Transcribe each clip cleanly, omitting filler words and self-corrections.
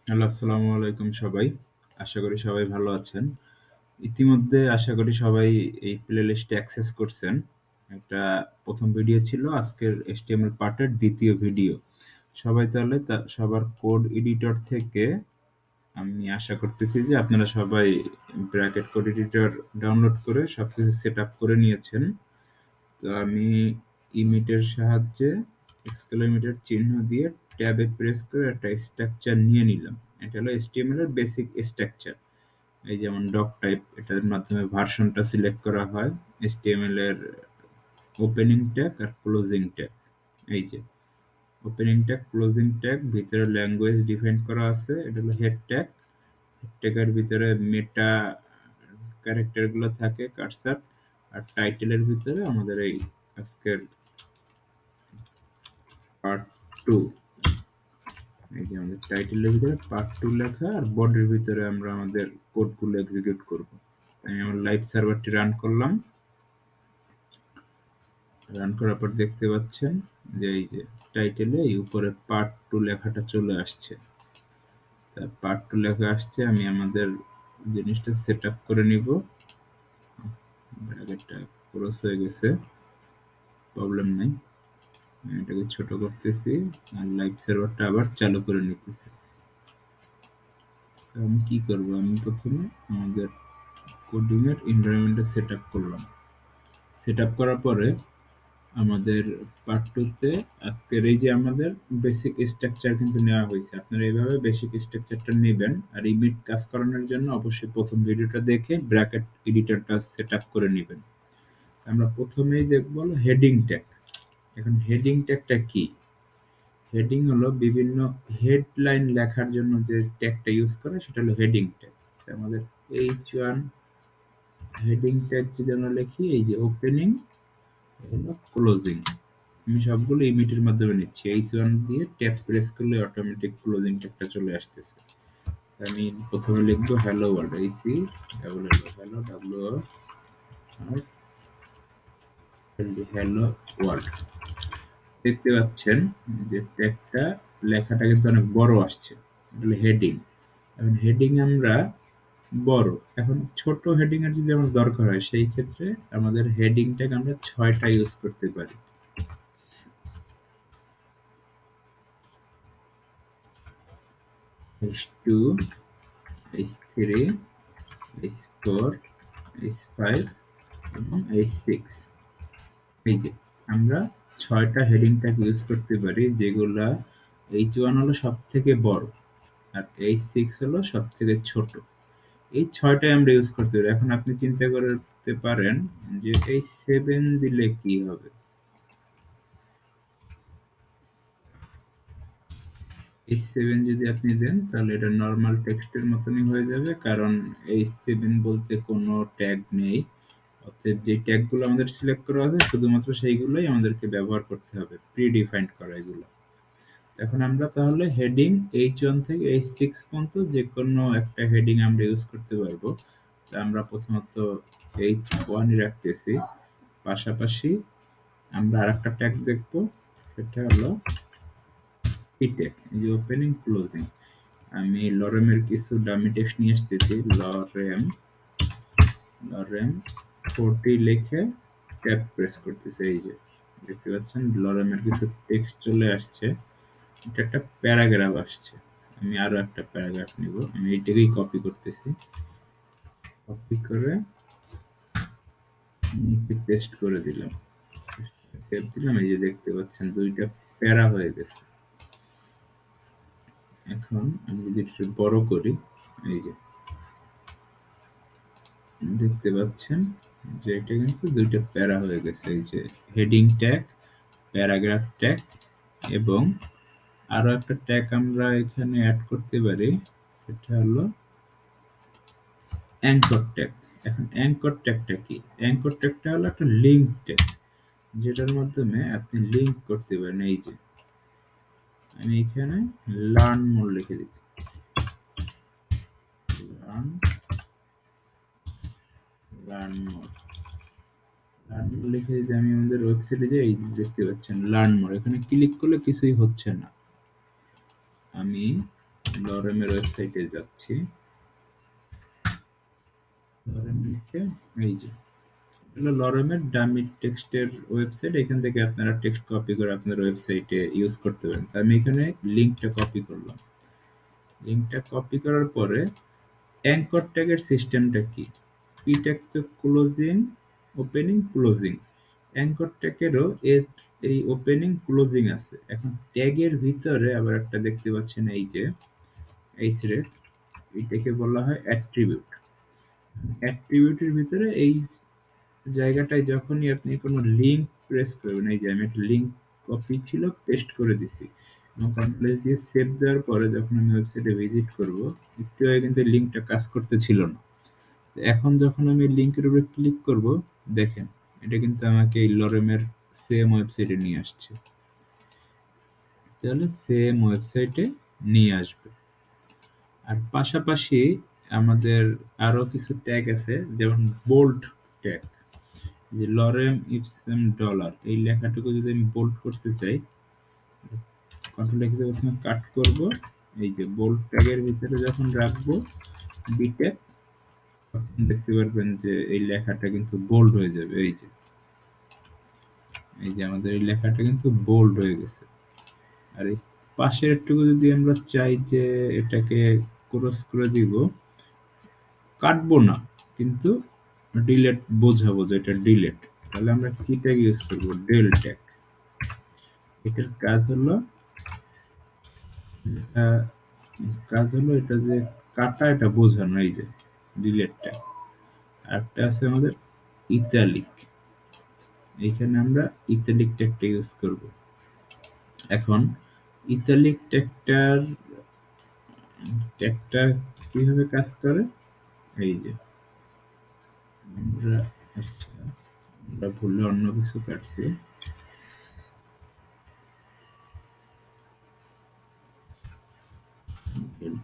Hello, আসসালামু আলাইকুম সবাই। আশা করি সবাই ভালো আছেন। ইতিমধ্যে আশা করি সবাই এই প্লেলিস্টে অ্যাক্সেস করছেন। এটা ১ম ভিডিও ছিল আজকের HTML পার্টের ২য় ভিডিও। সবাই তাহলে সবার কোড এডিটর থেকে আমি আশা করতেছি যে আপনারা সবাই ব্র্যাকেট কোড এডিটর ডাউনলোড করে সবকিছু সেটআপ করে নিয়েছেন। তো আমি ইমিটের সাহায্যে এক্সক্লেমেটর চিহ্ন দিয়ে ট্যাবে প্রেস করে একটা স্ট্রাকচার নিয়ে নিলাম। এটা হলো HTML এর বেসিক স্ট্রাকচার। এই যেমন ডক টাইপ, এটার মাধ্যমে ভার্সনটা সিলেক্ট করা হয়। HTML এর ওপেনিং ট্যাগ আর ক্লোজিং ট্যাগ। এই যে ওপেনিং ট্যাগ, ক্লোজিং ট্যাগ, ভিতরে ল্যাঙ্গুয়েজ ডিফাইন করা আছে। এটা হলো হেড ট্যাগ। হেড ট্যাগের ভিতরে মেটা ক্যারেক্টার গুলো থাকে, কার্সর। আর টাইটেলের ভিতরে আমাদের এই আজকের পার্ট 2, এই যে আমাদের টাইটেলের ভিতরে পার্ট 2 লেখা, আর বডির ভিতরে আমরা আমাদের কোডগুলো এক্সিকিউট করব। আমি আমার লাইভ সার্ভারটি রান করলাম। রান করার পর দেখতে পাচ্ছেন যে এই যে টাইটেলে এই উপরে পার্ট 2 লেখাটা চলে আসছে। তার পার্ট 2 লেখা আসছে। আমি আমাদের জিনিসটা সেটআপ করে নিব। ব্র্যাকেটটা ক্রস হয়ে গেছে, প্রবলেম নাই। আমি এটাকে ছোট করতেছি আর লাইভ সার্ভারটা আবার চালু করে নিতেছি। আমি কি করব, আমি প্রথমে আমাদের কোডিং এর এনভায়রনমেন্টটা সেটআপ করলাম। সেটআপ করার পরে আমাদের পার্ট 2 তে আজকের এই যে আমাদের বেসিক স্ট্রাকচার কিন্তু নেওয়া হয়েছে। আপনারা এইভাবে বেসিক স্ট্রাকচারটা নেবেন। আর ইমিট কাজ করানোর জন্য অবশ্যই প্রথম ভিডিওটা দেখে ব্র্যাকেট এডিটরটা সেটআপ করে নেবেন। আমরা প্রথমেই দেখব হলো হেডিং ট্যাগ। এখন হেডিং ট্যাগটা কি? হেডিং হলো বিভিন্ন হেডলাইন লেখার জন্য যে ট্যাগটা ইউজ করে সেটা হলো হেডিং ট্যাগ। আমাদের H1 হেডিং ট্যাগ যদি আমরা লিখি, এই যে ওপেনিং, হলো ক্লোজিং। আমি সবগুলো ইমিটের মাধ্যমে নিচ্ছি। H1 দিয়ে ট্যাব প্রেস করলে অটোমেটিক ক্লোজিং ট্যাগটা চলে আসতেছে। আমি প্রথমে লিখবো hello world, Aisi double hello W R hello world. দেখতে পাচ্ছেন যে ট্যাগটা লেখাটা কিন্তু অনেক বড় আসছে। এটা হেডিং। এখন হেডিং আমরা বড়, এখন ছোট হেডিং এর যদি আমার দরকার হয় সেই ক্ষেত্রে আমাদের হেডিং ট্যাগ আমরা 6টা ইউজ করতে পারি। H2, H3, H4, H5 এবং H6। এই যে আমরা 6টা হেডিং ট্যাগ ইউজ করতে পারি, যেগুলা H1 হলো সবথেকে বড় আর H6 হলো সবথেকে ছোট। এই 6টাই আমরা ইউজ করতে পারি। এখন আপনি চিন্তা করতে পারেন যে H7 দিলে কি হবে? H7 যদি আপনি দেন তাহলে এটা নরমাল টেক্সটের মতনই হয়ে যাবে, কারণ H7 বলতে কোনো ট্যাগ নেই। অতএব যে ট্যাগগুলো আমাদের সিলেক্ট করা আছে শুধুমাত্র সেইগুলোই আমাদেরকে ব্যবহার করতে হবে, প্রি-ডিফাইন্ড করা এগুলো। এখন আমরা তাহলে হেডিং H1 থেকে H6 পর্যন্ত যেকোনো একটা হেডিং আমরা ইউজ করতে পারবো। তা আমরা প্রথমত H1 রাখতেছি, পাশাপাশি আমরা আরেকটা ট্যাগ দেখব, সেটা হলো ট্যাগ, এই যে ওপেনিং ক্লোজিং। আমি লরেমের কিছু ডামি টেক্সট নিয়ে আসতেছি। লরেম 40 লিখে ট্যাব প্রেস করতেছে। এই যে দেখতে পাচ্ছেন লরেমের কিছু টেক্সট চলে আসছে। এটা একটা প্যারাগ্রাফ আসছে। আমি আরো একটা প্যারাগ্রাফ নিব। আমি এইটাকেই কপি করতেছি। কপি করে নিচে পেস্ট করে দিলাম। সেভ দিলাম। এই যে দেখতে পাচ্ছেন দুইটা প্যারা হয়ে গেছে। এখন আমি যদি একটু বড় করি, এই যে দেখতে পাচ্ছেন যে এটা কিন্তু দুইটা প্যারা হয়ে গেছে। এই যে হেডিং ট্যাগ, প্যারাগ্রাফ ট্যাগ এবং আরো একটা ট্যাগ আমরা এখানে অ্যাড করতে পারি, সেটা হলো অ্যাঙ্কর ট্যাগ। এখন অ্যাঙ্কর ট্যাগটা কি? অ্যাঙ্কর ট্যাগটা হলো একটা লিঙ্ক ট্যাগ, যেটার মাধ্যমে আপনি লিঙ্ক করতে পারেন। এই যে আমি এখানে লার্ন মোর লিখে দিচ্ছি। লার্ন লার্ন মোর লিখে যদি আমি আমাদের ওয়েবসাইটে যাই, দেখতে পাচ্ছেন লার্ন মোর। এখানে ক্লিক করলে কিছুই হচ্ছে না। আমি লরেমের ওয়েবসাইটে যাচ্ছি। লরেম লিখে এই যে হলো লরেমের ডামি টেক্সটের ওয়েবসাইট। এখান থেকে আপনারা টেক্সট কপি করে আপনার ওয়েবসাইটে ইউজ করতে পারেন। আমি এখানে লিঙ্কটা কপি করলাম। লিঙ্কটা কপি করার পরে অ্যাঙ্কর ট্যাগের সিস্টেমটা কি? পি ট্যাগ তো ক্লোজিং, ওপেনিং, ক্লোজিং। অ্যাঙ্কর ট্যাগেরও এই ওপেনিং ক্লোজিং আছে। এখন ট্যাগের ভিতরে আবার একটা দেখতে পাচ্ছেন এই যে এইচরেট, এটাকে বলা হয় অ্যাট্রিবিউট। অ্যাট্রিবিউটের ভিতরে এই জায়গাটায় যখনই আপনি কোনো লিঙ্ক প্রেস করবেন, এই যে আমি একটা লিঙ্ক কপি ছিল পেস্ট করে দিছি এবং কন্ট্রোল দিয়ে সেভ দেওয়ার পরে যখন আমি ওয়েবসাইটে ভিজিট করব, একটু আগে কিন্তু লিঙ্কটা কাজ করতেছিল না। এখন যখন আমি লিঙ্কের উপরে ক্লিক করব, দেখেন এটা কিন্তু আমাকে এই লরেমের সেম ওয়েবসাইটে নিয়ে আসছে। তাহলে সেম ওয়েবসাইটে নিয়ে আসবে। আর পাশাপাশি আমাদের আরো কিছু ট্যাগ আছে, যেমন বোল্ড ট্যাগ। যে লরেম ইপসেম ডলার এই লেখাটুকু যদি আমি বোল্ড করতে চাই, কন্ট্রোল এক্স দিয়ে প্রথমে কাট করব, এই যে বোল্ড ট্যাগের ভিতরে যখন রাখবো বিট্যাগ, তখন দেখতে পারবেন যে এই লেখাটা কিন্তু বোল্ড হয়ে যাবে। এই যে আমাদের এই লেখাটা কিন্তু বোল্ড হয়ে গেছে। আর এই পাশের একটুকু যদি আমরা চাই যে এটাকে ক্রস করে দিব, কাটবো না কিন্তু ডিলেট বোঝাবো যে এটা ডিলেট, তাহলে আমরা কি ট্যাগ ইউজ করব? Del tag. এটার আহ, কাজ হলো এটা যে কাটা, এটা বোঝানো। এই যে ডিলেট ট্যাগ। আরেকটা আছে আমাদের ইতালিক, এইখানে আমরা ইতালিক ট্যাগটা ইউজ করব। এখন ইতালিক ট্যাগটা কিভাবে কাজ করে, এই যে আমরা আচ্ছা, আমরা ভুলে অন্য কিছু কাটছি।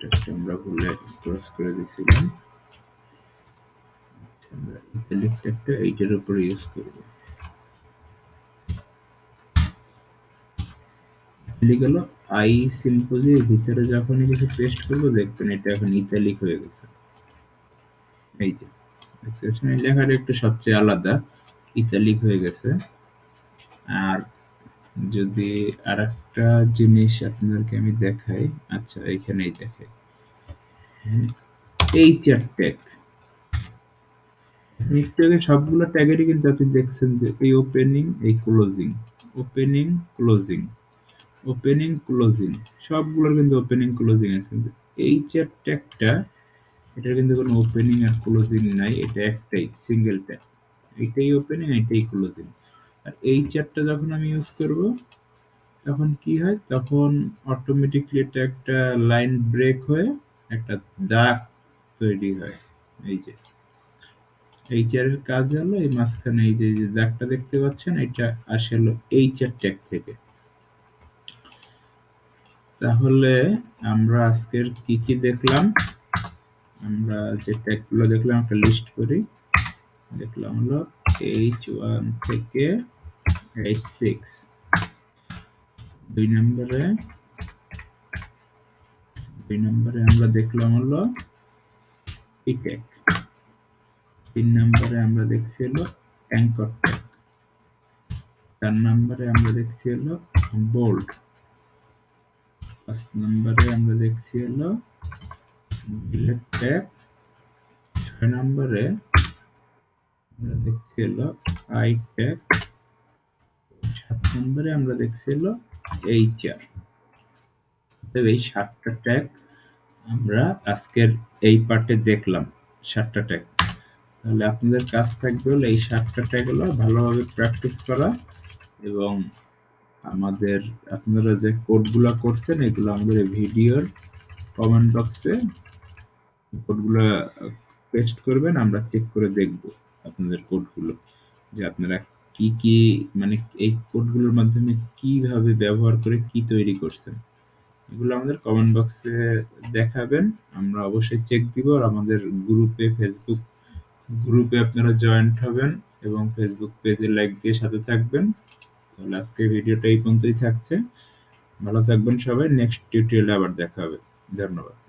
ট্যাগটা আমরা ভুলে ক্রস করে দিয়েছিলাম। আমরা ইতালিক ট্যাগটা এইটার উপরে ইউজ করব। গেল আই সিম্পলি ভিতরে যখনই কিছু পেস্ট করবো, দেখবেন এটা এখন ইতালিক হয়ে গেছে। এই যে দেখতে পাচ্ছেন এই লেখাটা একটু সবচেয়ে আলাদা, ইতালিক হয়ে গেছে। আর যদি আরেকটা জিনিস আপনাদেরকে আমি দেখাই, আচ্ছা এইখানেই দেখাই, এই ট্যাগ একটু আগে সবগুলো ট্যাগেরই কিন্তু আপনি দেখছেন যে এই ওপেনিং, এই closing, opening, closing, opening, closing, সবগুলোর কিন্তু ওপেনিং ক্লোজিং আছে। কিন্তু এই ট্যাগটা, এটার কিন্তু কোনো ওপেনিং আর ক্লোজিং নাই, এটা একটাই সিঙ্গেল ট্যাগ, এইটাই ওপেনিং, এইটাই ক্লোজিং। আর এই চ্যাটটা যখন আমি ইউজ করব, তখন কি হয়, তখন অটোমেটিকলি এটা একটা লাইন ব্রেক হয়ে একটা দাগ তৈরি হয়। এই যে এইচআর এর কাজ হলো এই মাঝখানে এই যে যে দাগটা দেখতে পাচ্ছেন, এটা আসে হলো এইচআর ট্যাগ থেকে। তাহলে আমরা আজকের কি কি দেখলাম, আমরা যে ট্যাগগুলো দেখলাম একটা লিস্ট করি। দেখলাম হলো H1 থেকে H6। দুই নম্বরে আমরা দেখলাম হলো ই ট্যাগ। 3 নম্বরে আমরা দেখছি হলো অ্যাঙ্কর ট্যাগ। 4 নম্বরে আমরা দেখছি হলো বোল্ড। 5 নম্বরে আমরা দেখছি হলো ডিলেট ট্যাগ। 6 নম্বরে আমরা দেখছি হলো আই ট্যাগ। 7 নম্বরে আমরা দেখছি হলো এইচআর। এই 7টা ট্যাগ আমরা আজকের এই পার্টে দেখলাম, 7টা ট্যাগ। তাহলে আপনাদের কাজ থাকবে হলো এই 7টা ট্যাগ হলো ভালোভাবে প্র্যাকটিস করা, এবং আমাদের আপনারা যে কোডগুলো করছেন এগুলো আমাদের ভিডিওর কমেন্ট বক্সে কোডগুলো পেস্ট করবেন, আমরা চেক করে দেখব আপনাদের কোডগুলো, যে আপনারা কি কি মানে এই কোডগুলোর মাধ্যমে কিভাবে ব্যবহার করে কি তৈরি করছেন, এগুলো আমাদের কমেন্ট বক্সে দেখাবেন, আমরা অবশ্যই চেক দিব। আর আমাদের গ্রুপে, ফেসবুক গ্রুপে আপনারা জয়েন্ট হবেন এবং ফেসবুক পেজে লাইক দিয়ে সাথে থাকবেন। তাহলে আজকে ভিডিওটা এই পর্যন্তই থাকছে। ভালো থাকবেন সবাই, নেক্সট টিউটোরিয়ালে আবার দেখা হবে। ধন্যবাদ।